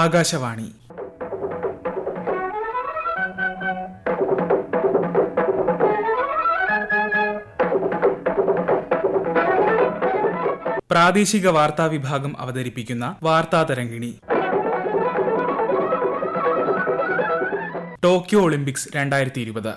ആകാശവാണി. പ്രാദേശിക വാർത്താ വിഭാഗം അവതരിപ്പിക്കുന്ന വാർത്താ തരംഗിണി. Tokyo Olympics 2020.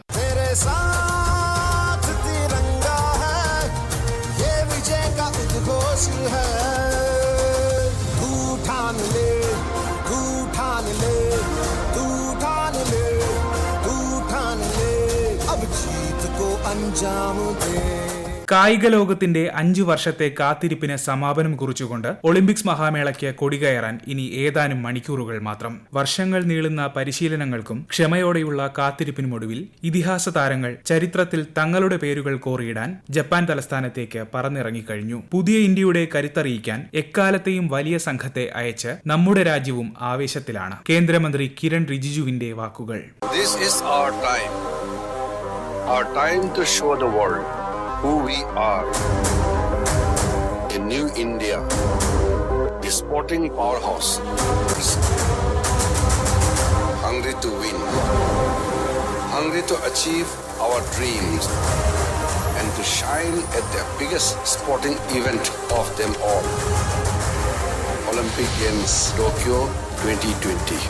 കായിക ലോകത്തിന്റെ 5 വർഷത്തെ കാത്തിരിപ്പിന് സമാപനം കുറിച്ചുകൊണ്ട് ഒളിമ്പിക്സ് മഹാമേളയ്ക്ക് കൊടികയറാൻ ഇനി ഏതാനും മണിക്കൂറുകൾ മാത്രം. വർഷങ്ങൾ നീളുന്ന പരിശീലനങ്ങൾക്കും ക്ഷമയോടെയുള്ള കാത്തിരിപ്പിനുമൊടുവിൽ ഇതിഹാസ താരങ്ങൾ ചരിത്രത്തിൽ തങ്ങളുടെ പേരുകൾ കോറിയിടാൻ ജപ്പാൻ തലസ്ഥാനത്തേക്ക് പറന്നിറങ്ങിക്കഴിഞ്ഞു. പുതിയ ഇന്ത്യയുടെ കരുത്തറിയിക്കാൻ എക്കാലത്തെയും വലിയ സംഘത്തെ അയച്ച് നമ്മുടെ രാജ്യവും ആവേശത്തിലാണ്. കേന്ദ്രമന്ത്രി കിരൺ റിജിജുവിന്റെ വാക്കുകൾ. Our time to show the world who we are. A new India, a sporting powerhouse, hungry to win, hungry to achieve our dreams, and to shine at the biggest sporting event of them all, Olympic Games Tokyo 2020.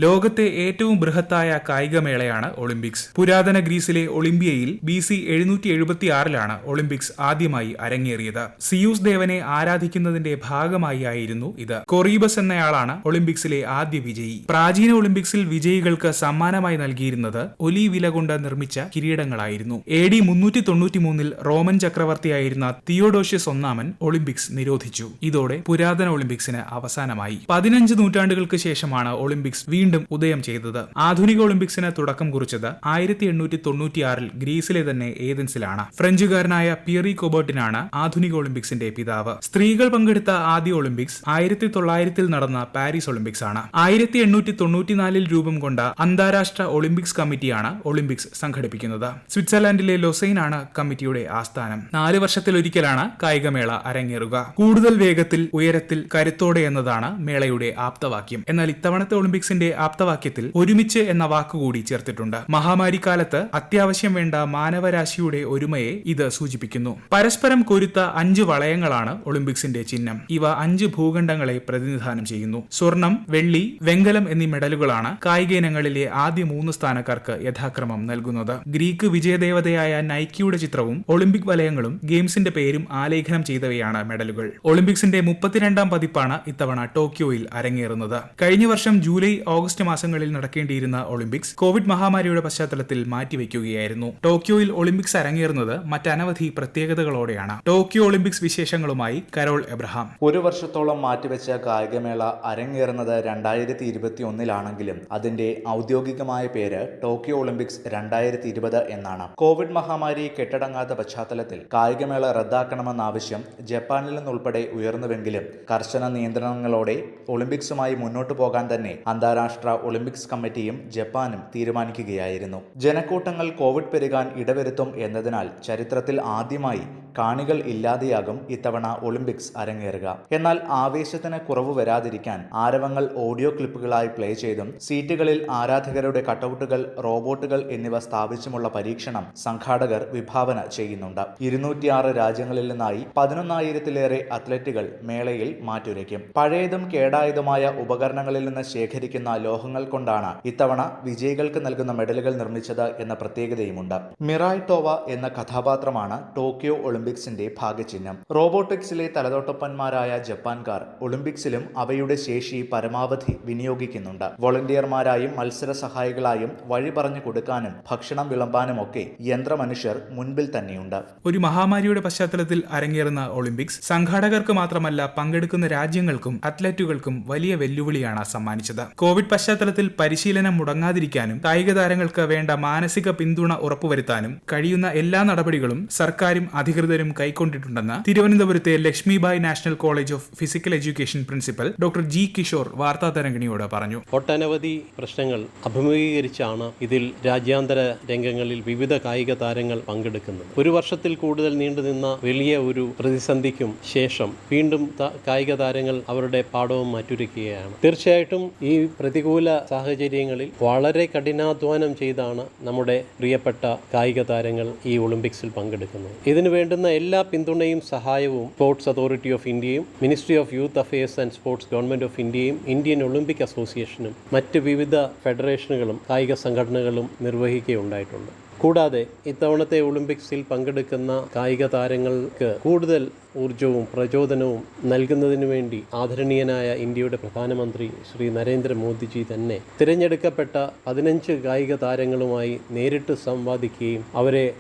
ലോകത്തെ ഏറ്റവും ബൃഹത്തായ കായികമേളയാണ് Olympics. പുരാതന ഗ്രീസിലെ ഒളിമ്പിയയിൽ BC 776 Olympics ആദ്യമായി അരങ്ങേറിയത്. Zeus ദേവനെ ആരാധിക്കുന്നതിന്റെ ഭാഗമായി ആയിരുന്നു ഇത്. കൊറീബസ് എന്നയാളാണ് ഒളിമ്പിക്സിലെ ആദ്യ വിജയി. പ്രാചീന ഒളിമ്പിക്സിൽ വിജയികൾക്ക് സമ്മാനമായി നൽകിയിരുന്നത് ഒലീവ് ഇല കൊണ്ട് നിർമ്മിച്ച കിരീടങ്ങളായിരുന്നു. AD 393 റോമൻ ചക്രവർത്തിയായിരുന്ന തിയോഡോഷ്യസ് ഒന്നാമൻ ഒളിമ്പിക്സ് നിരോധിച്ചു. ഇതോടെ പുരാതന ഒളിമ്പിക്സിന് അവസാനമായി. 15 നൂറ്റാണ്ടുകൾക്ക് ശേഷമാണ് ഒളിമ്പിക്സ് വീണ്ടും ഉദയം ചെയ്തത്. ആധുനിക ഒളിമ്പിക്സിന് തുടക്കം കുറിച്ചത് 1896 ഗ്രീസിലെ തന്നെ ഏതൻസിലാണ്. ഫ്രഞ്ചുകാരനായ പിയറി കോബർട്ടിനാണ് ആധുനിക ഒളിമ്പിക്സിന്റെ പിതാവ്. സ്ത്രീകൾ പങ്കെടുത്ത ആദ്യ ഒളിമ്പിക്സ് 1900 നടന്ന പാരീസ് ഒളിമ്പിക്സ് ആണ്. 1894 രൂപം കൊണ്ട അന്താരാഷ്ട്ര ഒളിമ്പിക്സ് കമ്മിറ്റിയാണ് ഒളിമ്പിക്സ് സംഘടിപ്പിക്കുന്നത്. സ്വിറ്റ്സർലൻഡിലെ ലൊസൈനാണ് കമ്മിറ്റിയുടെ ആസ്ഥാനം. 4 വർഷത്തിലൊരിക്കലാണ് കായികമേള അരങ്ങേറുക. കൂടുതൽ വേഗത്തിൽ, ഉയരത്തിൽ, കരുത്തോടെ എന്നതാണ് മേളയുടെ ആപ്തവാക്യം. എന്നാൽ ഇത്തവണത്തെ ഒളിമ്പിക്സിന്റെ ആപ്തവാക്യത്തിൽ ഒരുമിച്ച് എന്ന വാക്കുകൂടി ചേർത്തിട്ടുണ്ട്. മഹാമാരി കാലത്ത് അത്യാവശ്യം വേണ്ട മാനവരാശിയുടെ ഒരുമയെ ഇത് സൂചിപ്പിക്കുന്നു. പരസ്പരം കൊരുത്ത 5 വളയങ്ങളാണ് ഒളിമ്പിക്സിന്റെ ചിഹ്നം. ഇവ 5 ഭൂഖണ്ഡങ്ങളെ പ്രതിനിധാനം ചെയ്യുന്നു. സ്വർണം, വെള്ളി, വെങ്കലം എന്നീ മെഡലുകളാണ് കായിക ഇനങ്ങളിലെ ആദ്യ 3 സ്ഥാനക്കാർക്ക് യഥാക്രമം നൽകുന്നത്. ഗ്രീക്ക് വിജയദേവതയായ നൈക്കിയുടെ ചിത്രവും ഒളിമ്പിക് വലയങ്ങളും ഗെയിംസിന്റെ പേരും ആലേഖനം ചെയ്തവയാണ് മെഡലുകൾ. ഒളിമ്പിക്സിന്റെ 32ാം പതിപ്പാണ് ഇത്തവണ ടോക്കിയോയിൽ അരങ്ങേറുന്നത്. കഴിഞ്ഞ വർഷം ജൂലൈ, ഓഗസ്റ്റ് മാസങ്ങളിൽ നടക്കേണ്ടിയിരുന്ന ഒളിമ്പിക്സ് കോവിഡ് മഹാമാരിയുടെ പശ്ചാത്തലത്തിൽ മാറ്റിവെക്കുകയായിരുന്നു. ടോക്കിയോയിൽ ഒളിമ്പിക്സ് അരങ്ങേറുന്നത് മറ്റനവധി പ്രത്യേകതകളോടെയാണ്. ടോക്കിയോ ഒളിമ്പിക്സ് വിശേഷങ്ങളുമായി കരോൾ എബ്രഹാം. ഒരു വർഷത്തോളം മാറ്റിവെച്ച കായികമേള അരങ്ങേറുന്നത് 2021 അതിന്റെ ഔദ്യോഗികമായ പേര് ടോക്കിയോ ഒളിമ്പിക്സ് 2020 എന്നാണ്. കോവിഡ് മഹാമാരി കെട്ടടങ്ങാത്ത പശ്ചാത്തലത്തിൽ കായികമേള റദ്ദാക്കണമെന്ന ആവശ്യം ജപ്പാനിൽ നിന്നുൾപ്പെടെ ഉയർന്നുവെങ്കിലും കർശന നിയന്ത്രണങ്ങളോടെ ഒളിമ്പിക്സുമായി മുന്നോട്ടു പോകാൻ തന്നെ അന്താരാഷ്ട്ര ഒളിമ്പിക്സ് കമ്മിറ്റിയും ജപ്പാനും തീരുമാനിക്കുകയായിരുന്നു. ജനക്കൂട്ടങ്ങൾ കോവിഡ് പെരുകാൻ ഇടവരുത്തും എന്നതിനാൽ ചരിത്രത്തിൽ ആദ്യമായി കാണികൾ ഇല്ലാതെയാകും ഇത്തവണ ഒളിമ്പിക്സ് അരങ്ങേറുക. എന്നാൽ ആവേശത്തിന് കുറവ് വരാതിരിക്കാൻ ആരവങ്ങൾ ഓഡിയോ ക്ലിപ്പുകളായി പ്ലേ ചെയ്തും സീറ്റുകളിൽ ആരാധകരുടെ കട്ടൌട്ടുകൾ, റോബോട്ടുകൾ എന്നിവ സ്ഥാപിച്ചുമുള്ള പരീക്ഷണം സംഘാടകർ വിഭാവന ചെയ്യുന്നുണ്ട്. 206 രാജ്യങ്ങളിൽ നിന്നായി 11,000-ലേറെ അത്ലറ്റുകൾ മേളയിൽ മാറ്റുരയ്ക്കും. പഴയതും കേടായതുമായ ഉപകരണങ്ങളിൽ നിന്ന് ശേഖരിക്കുന്ന ലോഹങ്ങൾ കൊണ്ടാണ് ഇത്തവണ വിജയികൾക്ക് നൽകുന്ന മെഡലുകൾ നിർമ്മിച്ചത് എന്ന പ്രത്യേകതയുമുണ്ട്. മിറായ് ടോവ എന്ന കഥാപാത്രമാണ് ടോക്കിയോ ഒളിമ്പിക്സിന്റെ ഭാഗ്യചിഹ്നം. റോബോട്ടിക്സിലെ തലതൊട്ടപ്പന്മാരായ ജപ്പാൻകാർ ഒളിമ്പിക്സിലും അവയുടെ ശേഷി പരമാവധി വിനിയോഗിക്കുന്നുണ്ട്. വോളണ്ടിയർമാരായും മത്സര സഹായികളായും വഴി പറഞ്ഞു കൊടുക്കാനും ഭക്ഷണം വിളമ്പാനുമൊക്കെ യന്ത്രമനുഷ്യർ മുൻപിൽ തന്നെയുണ്ട്. ഒരു മഹാമാരിയുടെ പശ്ചാത്തലത്തിൽ അരങ്ങേറുന്ന ഒളിമ്പിക്സ് സംഘാടകർക്ക് മാത്രമല്ല പങ്കെടുക്കുന്ന രാജ്യങ്ങൾക്കും അത്ലറ്റുകൾക്കും വലിയ വെല്ലുവിളിയാണ് സമ്മാനിച്ചത്. കോവിഡ് കോവിഡ് പശ്ചാത്തലത്തിൽ പരിശീലനം മുടങ്ങാതിരിക്കാനും കായിക താരങ്ങൾക്ക് വേണ്ട മാനസിക പിന്തുണ ഉറപ്പുവരുത്താനും കഴിയുന്ന എല്ലാ നടപടികളും സർക്കാരും അധികൃതരും കൈക്കൊണ്ടിട്ടുണ്ടെന്ന് തിരുവനന്തപുരത്തെ Lakshmibai National College of Physical Education principal doctor G Kishore വാർത്താതരംഗിണിയോട് പറഞ്ഞു. ഒട്ടനവധി പ്രശ്നങ്ങൾ അഭിമുഖീകരിച്ചാണ് ഇതിൽ രാജ്യാന്തര രംഗങ്ങളിൽ വിവിധ കായിക താരങ്ങൾ പങ്കെടുക്കുന്നത്. ഒരു വർഷത്തിൽ കൂടുതൽ നീണ്ടുനിന്ന വലിയ ഒരു പ്രതിസന്ധിക്കും ശേഷം വീണ്ടും കായിക താരങ്ങൾ അവരുടെ പാഠവും മാറ്റുരയ്ക്കുകയാണ്. തീർച്ചയായിട്ടും ഈ പ്രതികൂല സാഹചര്യങ്ങളിൽ വളരെ കഠിനാധ്വാനം ചെയ്താണ് നമ്മുടെ പ്രിയപ്പെട്ട കായിക താരങ്ങൾ ഈ ഒളിമ്പിക്സിൽ പങ്കെടുക്കുന്നത്. ഇതിനു വേണ്ടുന്ന എല്ലാ പിന്തുണയും സഹായവും സ്പോർട്സ് അതോറിറ്റി ഓഫ് ഇന്ത്യയും ministry of youth affairs and sports government of ഇന്ത്യയും ഇന്ത്യൻ ഒളിമ്പിക് അസോസിയേഷനും മറ്റ് വിവിധ ഫെഡറേഷനുകളും കായിക സംഘടനകളും നിർവഹിക്കുകയുണ്ടായിട്ടുണ്ട്. കൂടാതെ ഇത്തവണത്തെ ഒളിമ്പിക്സിൽ പങ്കെടുക്കുന്ന കായിക താരങ്ങൾക്ക് കൂടുതൽ ഊർജവും പ്രചോദനവും നൽകുന്നതിനു വേണ്ടി ആദരണീയനായ ഇന്ത്യയുടെ പ്രധാനമന്ത്രി ശ്രീ നരേന്ദ്രമോദിജി തന്നെ തിരഞ്ഞെടുക്കപ്പെട്ട 15 കായിക താരങ്ങളുമായി നേരിട്ട് സംവാദിക്കുകയും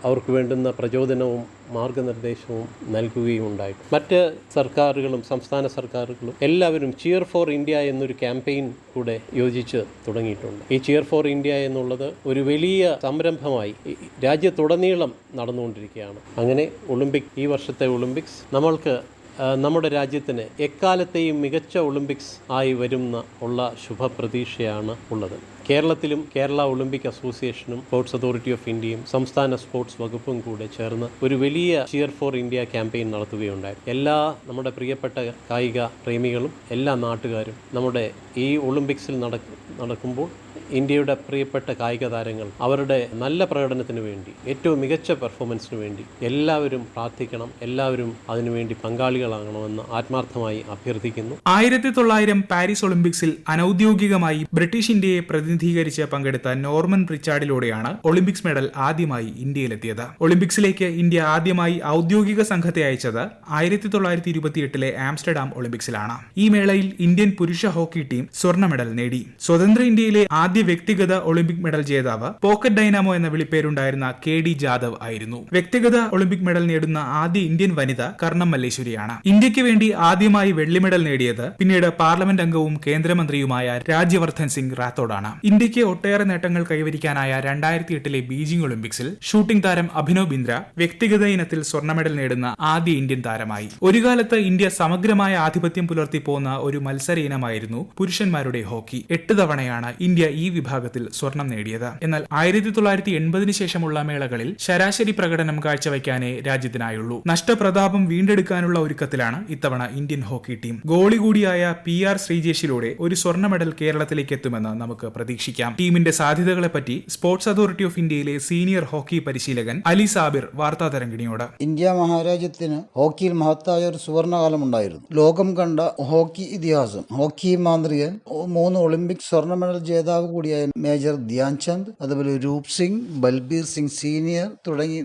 അവർക്ക് വേണ്ടുന്ന പ്രചോദനവും മാർഗനിർദ്ദേശവും നൽകുകയും ഉണ്ടായി. മറ്റ് സർക്കാരുകളും സംസ്ഥാന സർക്കാരുകളും എല്ലാവരും ചിയർ ഫോർ ഇന്ത്യ എന്നൊരു ക്യാമ്പയിൻ കൂടെ യോജിച്ച് തുടങ്ങിയിട്ടുണ്ട്. ഈ ചിയർ ഫോർ ഇന്ത്യ എന്നുള്ളത് ഒരു വലിയ സംരംഭമായി രാജ്യത്തുടനീളം നടന്നുകൊണ്ടിരിക്കുകയാണ്. അങ്ങനെ ഈ വർഷത്തെ ഒളിമ്പിക്സ് നമ്മൾക്ക് നമ്മുടെ രാജ്യത്തിന് എക്കാലത്തെയും മികച്ച ഒളിമ്പിക്സ് ആയി ഉള്ള ശുഭപ്രതീക്ഷയാണ് ഉള്ളത്. കേരളത്തിലും കേരള ഒളിമ്പിക് അസോസിയേഷനും സ്പോർട്സ് അതോറിറ്റി ഓഫ് ഇന്ത്യയും സംസ്ഥാന സ്പോർട്സ് വകുപ്പും കൂടെ ചേർന്ന് ഒരു വലിയ ചിയർ ഫോർ ഇന്ത്യ ക്യാമ്പയിൻ നടത്തുകയുണ്ടായി. നമ്മുടെ പ്രിയപ്പെട്ട കായിക പ്രേമികളും എല്ലാ നാട്ടുകാരും നമ്മുടെ ഈ ഒളിമ്പിക്സിൽ നടക്കുമ്പോൾ ഇന്ത്യയുടെ പ്രിയപ്പെട്ട കായിക താരങ്ങൾ അവരുടെ നല്ല പ്രകടനത്തിന് വേണ്ടി ഏറ്റവും മികച്ച പെർഫോമൻസിന് വേണ്ടി എല്ലാവരും പ്രാർത്ഥിക്കണം, എല്ലാവരും അതിനുവേണ്ടി പങ്കാളികളാകണമെന്ന് ആത്മാർത്ഥമായി അഭ്യർത്ഥിക്കുന്നു. 1900 പാരീസ് ഒളിമ്പിക്സിൽ അനൌദ്യോഗികമായി ബ്രിട്ടീഷ് ഇന്ത്യയെ പ്രതിനിധീകരിച്ച് പങ്കെടുത്ത നോർമൻ പ്രിച്ചാർഡിലൂടെയാണ് ഒളിമ്പിക്സ് മെഡൽ ആദ്യമായി ഇന്ത്യയിലെത്തിയത്. ഒളിമ്പിക്സിലേക്ക് ഇന്ത്യ ആദ്യമായി ഔദ്യോഗിക സംഘത്തെ അയച്ചത് 1928 ആംസ്റ്റർഡാം ഒളിമ്പിക്സിലാണ്. ഈ മേളയിൽ ഇന്ത്യൻ പുരുഷ ഹോക്കി ടീം സ്വർണ്ണ മെഡൽ നേടി. സ്വതന്ത്ര ഇന്ത്യയിലെ ആദ്യ വ്യക്തിഗത ഒളിമ്പിക് മെഡൽ ജേതാവ് പോക്കറ്റ് ഡൈനാമോ എന്ന വിളിപ്പേരുണ്ടായിരുന്ന KD ജാദവ് ആയിരുന്നു. വ്യക്തിഗത ഒളിമ്പിക് മെഡൽ നേടുന്ന ആദ്യ ഇന്ത്യൻ വനിത കർണം മല്ലേശ്വരിയാണ്. ഇന്ത്യക്ക് വേണ്ടി ആദ്യമായി വെള്ളി മെഡൽ നേടിയത് പിന്നീട് പാർലമെന്റ് അംഗവും കേന്ദ്രമന്ത്രിയുമായ രാജ്യവർദ്ധൻ സിംഗ് റാത്തോഡാണ്. ഇന്ത്യക്ക് ഒട്ടേറെ നേട്ടങ്ങൾ കൈവരിക്കാനായ 2008 ബീജിംഗ് ഒളിമ്പിക്സിൽ ഷൂട്ടിംഗ് താരം അഭിനവ് ബിന്ദ്ര വ്യക്തിഗത ഇനത്തിൽ സ്വർണ്ണ മെഡൽ നേടുന്ന ആദ്യ ഇന്ത്യൻ താരമായി. ഒരു കാലത്ത് ഇന്ത്യ സമഗ്രമായ ആധിപത്യം പുലർത്തി പോന്ന ഒരു മത്സര ഇനമായിരുന്നു പുരുഷന്മാരുടെ ഹോക്കി. 8 തവണയാണ് ഇന്ത്യ ഈ വിഭാഗത്തിൽ സ്വർണം നേടിയത്. എന്നാൽ 1980 ശേഷമുള്ള മേളകളിൽ ശരാശരി പ്രകടനം കാഴ്ചവെക്കാനേ രാജ്യത്തിനായുള്ളൂ. നഷ്ടപ്രതാപം വീണ്ടെടുക്കാനുള്ള ഒരുക്കത്തിലാണ് ഇത്തവണ ഇന്ത്യൻ ഹോക്കി ടീം. ഗോളി കൂടിയായ PR ശ്രീജേഷിലൂടെ ഒരു സ്വർണ്ണ മെഡൽ കേരളത്തിലേക്ക് എത്തുമെന്ന് നമുക്ക് പ്രതീക്ഷിക്കാം. ടീമിന്റെ സാധ്യതകളെപ്പറ്റി സ്പോർട്സ് അതോറിറ്റി ഓഫ് ഇന്ത്യയിലെ സീനിയർ ഹോക്കി പരിശീലകൻ അലി സാബിർ വാർത്താതരംഗിണിയോട്. ഇന്ത്യ മഹാരാജ്യത്തിന് ഹോക്കിയിൽ മഹത്തായ ഒരു സുവർണകാലം ഉണ്ടായിരുന്നു. ലോകം കണ്ട ഹോക്കി ഇതിഹാസം, ഹോക്കി മാന്ത്രികൻ, 3 ഒളിമ്പിക് സ്വർണ്ണ മെഡൽ ജേതാവ് കൂടിയായ മേജർ ധ്യാൻചന്ദ്, അതുപോലെ രൂപ് സിംഗ്, ബൽബീർ സിംഗ് സീനിയർ തുടങ്ങി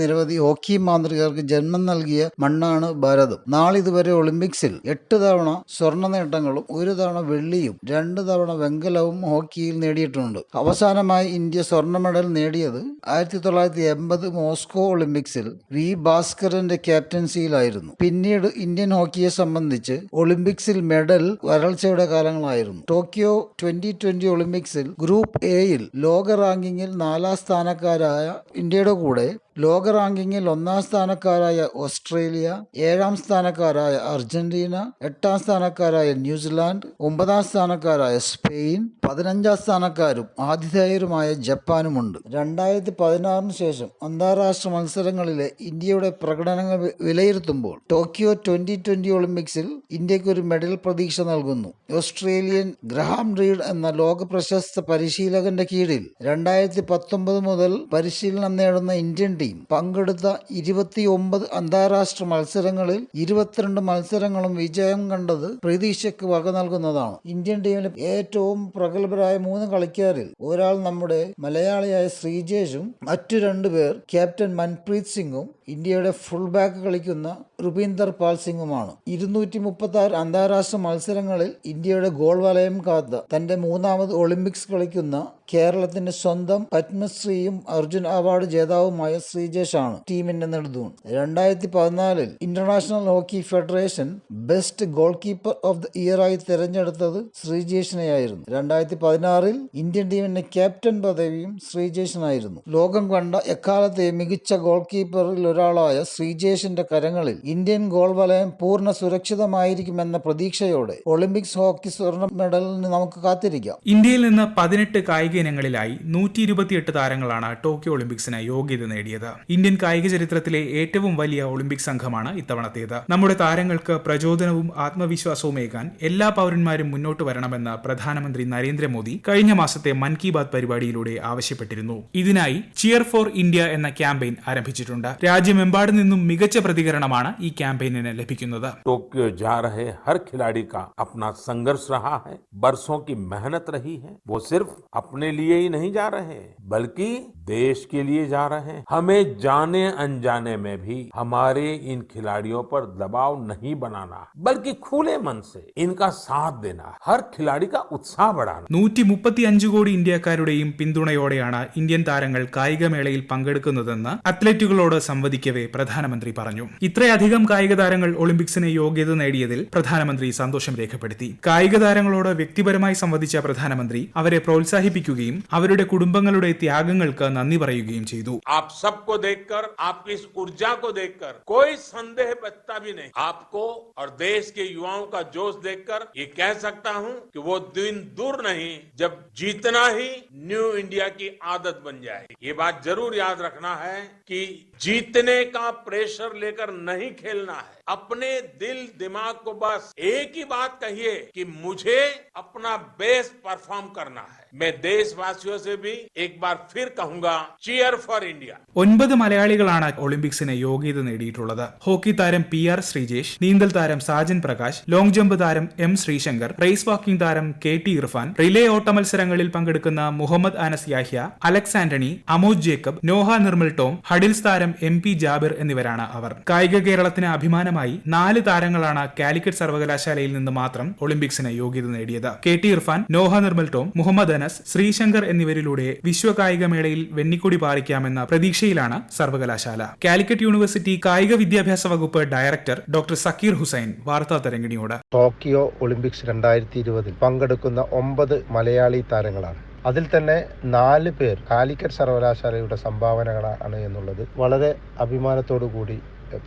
നിരവധി ഹോക്കി മാന്ത്രികർക്ക് ജന്മം നൽകിയ മണ്ണാണ് ഭാരതം. നാളിതുവരെ ഒളിമ്പിക്സിൽ 8 തവണ സ്വർണ്ണ നേട്ടങ്ങളും 1 തവണ വെള്ളിയും 2 തവണ വെങ്കലവും ഹോക്കിയിൽ നേടിയിട്ടുണ്ട്. അവസാനമായി ഇന്ത്യ സ്വർണ്ണ മെഡൽ നേടിയത് 1980 മോസ്കോ ഒളിമ്പിക്സിൽ V ഭാസ്കരന്റെ ക്യാപ്റ്റൻസിയിലായിരുന്നു. പിന്നീട് ഇന്ത്യൻ ഹോക്കിയെ സംബന്ധിച്ച് ഒളിമ്പിക്സിൽ മെഡൽ വരൾച്ചയുടെ കാലങ്ങളായിരുന്നു. ടോക്കിയോ 2020 ഒളിമ്പിക്സിൽ ഗ്രൂപ്പ് എയിൽ ലോക റാങ്കിങ്ങിൽ 4ാം സ്ഥാനക്കാരായ ഇന്ത്യയുടെ കൂടെ ലോക റാങ്കിങ്ങിൽ 1ാം സ്ഥാനക്കാരായ ഓസ്ട്രേലിയ, 7ാം സ്ഥാനക്കാരായ അർജന്റീന, 8ാം സ്ഥാനക്കാരായ ന്യൂസിലാൻഡ്, 9ാം സ്ഥാനക്കാരായ സ്പെയിൻ, 15ാം സ്ഥാനക്കാരും ആതിഥേയരുമായ ജപ്പാനുമുണ്ട്. 2016 ശേഷം അന്താരാഷ്ട്ര മത്സരങ്ങളിലെ ഇന്ത്യയുടെ പ്രകടനങ്ങൾ വിലയിരുത്തുമ്പോൾ ടോക്കിയോ 2020 ഒളിമ്പിക്സിൽ ഇന്ത്യക്ക് ഒരു മെഡൽ പ്രതീക്ഷ നൽകുന്നു. ഓസ്ട്രേലിയൻ ഗ്രഹാം റീഡ് എന്ന ലോക പ്രശസ്ത പരിശീലകന്റെ കീഴിൽ 2019 മുതൽ പരിശീലനം നേടുന്ന ഇന്ത്യൻ ടീം പങ്കെടുത്ത 29 അന്താരാഷ്ട്ര മത്സരങ്ങളിൽ 22 മത്സരങ്ങളും വിജയം കണ്ടത് പ്രതീക്ഷയ്ക്ക് വക നൽകുന്നതാണ്. ഇന്ത്യൻ ടീമിലെ ഏറ്റവും പ്രഗത്ഭരായ 3 കളിക്കാരിൽ ഒരാൾ നമ്മുടെ മലയാളിയായ ശ്രീജേഷും മറ്റു 2 പേർ ക്യാപ്റ്റൻ മൻപ്രീത് സിംഗും ഇന്ത്യയുടെ ഫുൾ ബാക്ക് കളിക്കുന്ന റുപീന്ദർ പാൽ സിംഗുമാണ്. 236 അന്താരാഷ്ട്ര മത്സരങ്ങളിൽ ഇന്ത്യയുടെ ഗോൾ വലയം കാത്ത തന്റെ മൂന്നാമത് ഒളിമ്പിക്സ് കളിക്കുന്ന കേരളത്തിന്റെ സ്വന്തം പത്മശ്രീയും അർജുൻ അവാർഡ് ജേതാവുമായ ശ്രീജേഷാണ് ടീമിന്റെ നെടുതൂൺ. 2014 international hockey federation best goal keeper of the year ആയി തെരഞ്ഞെടുത്തത് ശ്രീജേഷിനെയായിരുന്നു. 2016 ഇന്ത്യൻ ടീമിന്റെ ക്യാപ്റ്റൻ പദവിയും ശ്രീജേഷിനായിരുന്നു. ലോകം കണ്ട എക്കാലത്തെ മികച്ച ഗോൾ കീപ്പറിൽ ഒരാളായ ശ്രീജേഷിന്റെ കരങ്ങളിൽ ഇന്ത്യൻ ഗോൾ വലയം പൂർണ്ണ സുരക്ഷിതമായിരിക്കുമെന്ന പ്രതീക്ഷയോടെ ഒളിമ്പിക്സ് ഹോക്കി സ്വർണ്ണ മെഡലിന് നമുക്ക് കാത്തിരിക്കാം. ഇന്ത്യയിൽ നിന്ന് 18 കായിക ഇനങ്ങളിലായി 128 താരങ്ങളാണ് ടോക്കിയോ ഒളിമ്പിക്സിന് യോഗ്യത നേടിയത്. ഇന്ത്യൻ കായിക ചരിത്രത്തിലെ ഏറ്റവും വലിയ ഒളിമ്പിക് സംഘമാണ് ഇത്തവണത്തേത്. നമ്മുടെ താരങ്ങൾക്ക് പ്രചോദനവും ആത്മവിശ്വാസവും ഏകാൻ എല്ലാ പൗരന്മാരും മുന്നോട്ട് വരണമെന്ന് പ്രധാനമന്ത്രി നരേന്ദ്രമോദി കഴിഞ്ഞ മാസത്തെ മൻ കി ബാത് പരിപാടിയിലൂടെ ആവശ്യപ്പെട്ടിരുന്നു. ഇതിനായി ചിയർ ഫോർ ഇന്ത്യ എന്ന ക്യാമ്പയിൻ ആരംഭിച്ചിട്ടുണ്ട്. രാജ്യമെമ്പാടും നിന്നും മികച്ച പ്രതികരണമാണ് ഈ ക്യാമ്പയിനിന് ലഭിക്കുന്നത്. टोक्यो जा रहे हर खिलाड़ी का अपना संघर्ष रहा है, बरसों की मेहनत रही है। वो सिर्फ अपने लिए ही नहीं जा रहे बल्कि देश के लिए जा रहे हैं। हमें जाने अनजाने में भी हमारे इन खिलाड़ियों पर दबाव नहीं बनाना बल्कि खुले मन से इनका साथ देना, हर खिलाड़ी का उत्साह बढ़ाना. 135 കോടി ഇന്ത്യക്കാരുടെയും പിന്തുണയോടെയാണ് ഇന്ത്യൻ താരങ്ങൾ കായികമേളയിൽ പങ്കെടുക്കുന്നതെന്ന് അത്ലറ്റുകളോട് സംവദിക്കവേ പ്രധാനമന്ത്രി പറഞ്ഞു. ഇത്രയധികം കായിക താരങ്ങൾ ഒളിമ്പിക്സിന് യോഗ്യത നേടിയതിൽ പ്രധാനമന്ത്രി സന്തോഷം രേഖപ്പെടുത്തി. കായിക താരങ്ങളോട് വ്യക്തിപരമായി സംവദിച്ച പ്രധാനമന്ത്രി അവരെ പ്രോത്സാഹിപ്പിക്കുകയും അവരുടെ കുടുംബങ്ങളുടെ ത്യാഗങ്ങൾക്ക് നന്ദി പറയുകയും ചെയ്തു. आप सबको देखकर, आपकी इस ऊर्जा को देखकर कोई संदेह बचता भी नहीं. आपको और देश के युवाओं का जोश देखकर ये कह सकता हूं कि वो दिन दूर नहीं जब जीतना ही न्यू इंडिया की आदत बन जाए. ये बात जरूर याद रखना है कि जीतने का प्रेशर लेकर नहीं खेलना है. अपने दिल दिमाग को बस एक ही बात कहिए कि मुझे अपना बेस्ट परफॉर्म करना है. मैं देशवासियों से भी एक बार फिर कहूंगा, चीयर फॉर इंडिया. 9 മലയാളികളാണ് ഒളിമ്പിക്സിന് യോഗ്യത നേടിയിട്ടുള്ളത്. ഹോക്കി താരം PR ശ്രീജേഷ്, നീന്തൽ താരം സാജൻ പ്രകാശ്, ലോങ് ജമ്പ് താരം M ശ്രീശങ്കർ, റേസ് വാക്കിംഗ് താരം KT ഇർഫാൻ, റിലേ ഓട്ട മത്സരങ്ങളിൽ പങ്കെടുക്കുന്ന മുഹമ്മദ് അനസ് യാഹ്യ, അലക്സ് ആന്റണി, അമോജ് ജേക്കബ്, നോഹ നിർമ്മൽ ടോം, ഹഡിൽസ് താരം MP ജാബിർ എന്നിവരാണ് അവർ. കായിക കേരളത്തിന് അഭിമാനമായി 4 താരങ്ങളാണ് കാലിക്കറ്റ് സർവകലാശാലയിൽ നിന്ന് മാത്രം ഒളിമ്പിക്സിന് യോഗ്യത നേടിയത്. KT ഇർഫാൻ, നോഹ നിർമ്മൽ ടോം, മുഹമ്മദ് അനസ്, ശ്രീശങ്കർ എന്നിവരിലൂടെ വിശ്വ കായികമേളയിൽ വെന്നിക്കൊടി പാറിക്കാമെന്ന പ്രതീക്ഷയിലാണ് സർവകലാശാല. കാലിക്കറ്റ് യൂണിവേഴ്സിറ്റി കായിക വിദ്യാഭ്യാസ വകുപ്പ് ഡയറക്ടർ ഡോക്ടർ സക്കീർ ഹുസൈൻ വാർത്താ തരംഗിണിയോട്. ടോക്കിയോ ഒളിമ്പിക്സ് 2020 പങ്കെടുക്കുന്ന 9 മലയാളി താരങ്ങളാണ്. അതിൽ തന്നെ 4 പേർ കാലിക്കറ്റ് സർവകലാശാലയുടെ സംഭാവനകളാണ് എന്നുള്ളത് വളരെ അഭിമാനത്തോടു കൂടി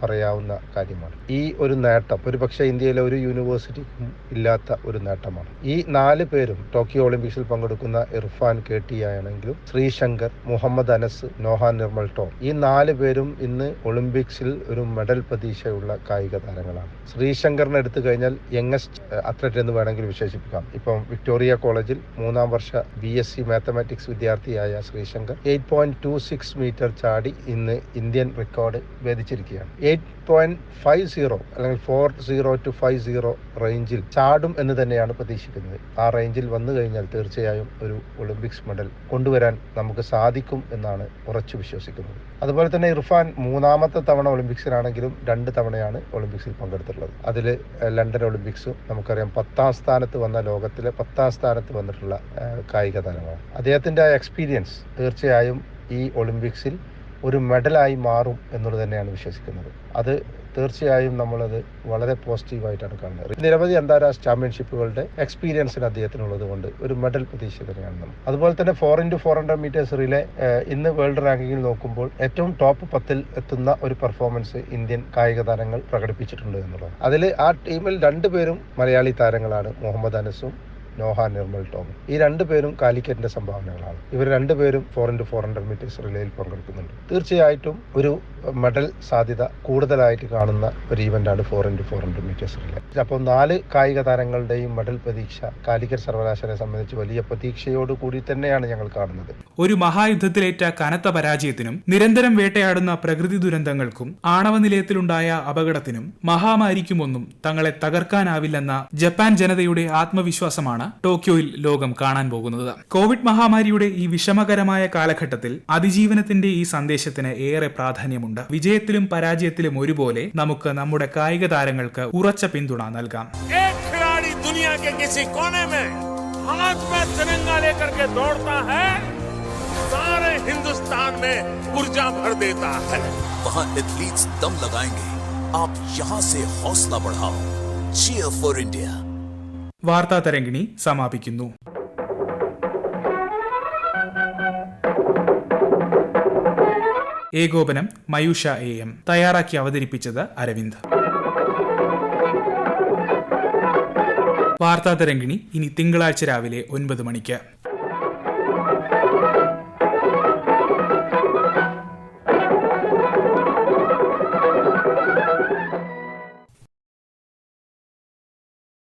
പറയാവുന്ന കാര്യമാണ്. ഈ ഒരു നേട്ടം ഒരുപക്ഷെ ഇന്ത്യയിലെ ഒരു യൂണിവേഴ്സിറ്റിക്കും ഇല്ലാത്ത ഒരു നേട്ടമാണ്. ഈ 4 പേരും ടോക്കിയോ ഒളിമ്പിക്സിൽ പങ്കെടുക്കുന്ന ഇർഫാൻ KT ആണെങ്കിലും ശ്രീശങ്കർ, മുഹമ്മദ് അനസ്, നോഹ നിർമ്മൽ ടോം, ഈ 4 പേരും ഇന്ന് ഒളിമ്പിക്സിൽ ഒരു മെഡൽ പ്രതീക്ഷയുള്ള കായിക താരങ്ങളാണ്. ശ്രീശങ്കറിനെ എടുത്തു കഴിഞ്ഞാൽ യങ്ങസ്റ്റ് അത്ലറ്റ് എന്ന് വേണമെങ്കിൽ വിശേഷിപ്പിക്കാം. ഇപ്പം വിക്ടോറിയ കോളേജിൽ 3ാം വർഷ BSc മാത്തമാറ്റിക്സ് വിദ്യാർത്ഥിയായ ശ്രീശങ്കർ 8.26 മീറ്റർ ചാടി ഇന്ന് ഇന്ത്യൻ റെക്കോർഡ് ഭേദിച്ചിരിക്കുകയാണ്. 8.50 അല്ലെങ്കിൽ 40 to 50 റേഞ്ചിൽ ചാടും എന്ന് തന്നെയാണ് പ്രതീക്ഷിക്കുന്നത്. ആ റേഞ്ചിൽ വന്നു കഴിഞ്ഞാൽ തീർച്ചയായും ഒരു ഒളിമ്പിക്സ് മെഡൽ കൊണ്ടുവരാൻ നമുക്ക് സാധിക്കും എന്നാണ് ഉറച്ചു വിശ്വസിക്കുന്നത്. അതുപോലെ തന്നെ ഇർഫാൻ 3ാമത്തെ തവണ ഒളിമ്പിക്സിലാണെങ്കിലും 2 തവണയാണ് ഒളിമ്പിക്സിൽ പങ്കെടുത്തിട്ടുള്ളത്. അതിൽ ലണ്ടൻ ഒളിമ്പിക്സും നമുക്കറിയാം 10ാം സ്ഥാനത്ത് വന്ന, ലോകത്തിലെ 10ാം സ്ഥാനത്ത് വന്നിട്ടുള്ള കായിക താരമാണ്. അദ്ദേഹത്തിന്റെ എക്സ്പീരിയൻസ് തീർച്ചയായും ഈ ഒളിമ്പിക്സിൽ ഒരു മെഡലായി മാറും എന്നുള്ളത് തന്നെയാണ് വിശ്വസിക്കുന്നത്. അത് തീർച്ചയായും നമ്മളത് വളരെ പോസിറ്റീവായിട്ടാണ് കാണുന്നത്. നിരവധി അന്താരാഷ്ട്ര ചാമ്പ്യൻഷിപ്പുകളുടെ എക്സ്പീരിയൻസിന് അദ്ദേഹത്തിനുള്ളത് കൊണ്ട് ഒരു മെഡൽ പ്രതീക്ഷ തന്നെയാണ് നമ്മൾ. അതുപോലെ തന്നെ 4x400 മീറ്റേഴ്സ് റിലേ ഇന്ന് വേൾഡ് റാങ്കിങ്ങിൽ നോക്കുമ്പോൾ ഏറ്റവും ടോപ്പ് 10ൽ എത്തുന്ന ഒരു പെർഫോമൻസ് ഇന്ത്യൻ കായിക താരങ്ങൾ പ്രകടിപ്പിച്ചിട്ടുണ്ട് എന്നുള്ളത്. അതിൽ ആ ടീമിൽ 2 പേരും മലയാളി താരങ്ങളാണ്, മുഹമ്മദ് അനസും നോഹ നിർമ്മൽ ടോം. ഈ 2 പേരും കാലിക്കറ്റിന്റെ സംഭാവനകളാണ്. ഇവർ 2 പേരും 4x400 മീറ്റേഴ്സ് റിലേയിൽ പങ്കെടുക്കുന്നുണ്ട്. തീർച്ചയായിട്ടും ഒരു മെഡൽ സാധ്യത കൂടുതലായിട്ട് കാണുന്ന ഒരു ഈവന്റാണ് 4x400 മീറ്റേഴ്സ് റിലേ. അപ്പോൾ 4 കായിക താരങ്ങളുടെയും മെഡൽ പ്രതീക്ഷ കാലിക്കറ്റ് സർവകലാശാലയെ സംബന്ധിച്ച് വലിയ പ്രതീക്ഷയോട് കൂടി തന്നെയാണ് ഞങ്ങൾ കാണുന്നത്. ഒരു മഹായുദ്ധത്തിലേറ്റ കനത്ത പരാജയത്തിനും നിരന്തരം വേട്ടയാടുന്ന പ്രകൃതി ദുരന്തങ്ങൾക്കും ആണവ നിലയത്തിലുണ്ടായ അപകടത്തിനും മഹാമാരിക്കുമൊന്നും തങ്ങളെ തകർക്കാനാവില്ലെന്ന ജപ്പാൻ ജനതയുടെ ആത്മവിശ്വാസമാണ് കാഴ്ചകളാണ് ടോക്കിയോയിൽ ലോകം കാണാൻ പോകുന്നത്. കോവിഡ് മഹാമാരിയുടെ ഈ വിഷമകരമായ കാലഘട്ടത്തിൽ അതിജീവനത്തിന്റെ ഈ സന്ദേശത്തിന് ഏറെ പ്രാധാന്യമുണ്ട്. വിജയത്തിലും പരാജയത്തിലും ഒരുപോലെ നമുക്ക് നമ്മുടെ കായിക താരങ്ങൾക്ക് ഉറച്ച പിന്തുണ നൽകാം. दुनिया के किसी कोने में हाथ में तिरंगा लेकर के दौड़ता है, सारे हिंदुस्तान में ऊर्जा भर देता है. वहाँ एथलीट्स दम लगाएंगे, आप यहाँ से हौसला बढ़ाओ. Cheer for India. വാർത്താ തരംഗിണി സമാപിക്കുന്നു. ഏകോപനം മയൂഷ AM. തയ്യാറാക്കി അവതരിപ്പിച്ചത് അരവിന്ദ്. വാർത്താ തരംഗിണി ഇനി തിങ്കളാഴ്ച രാവിലെ 9 മണിക്ക്.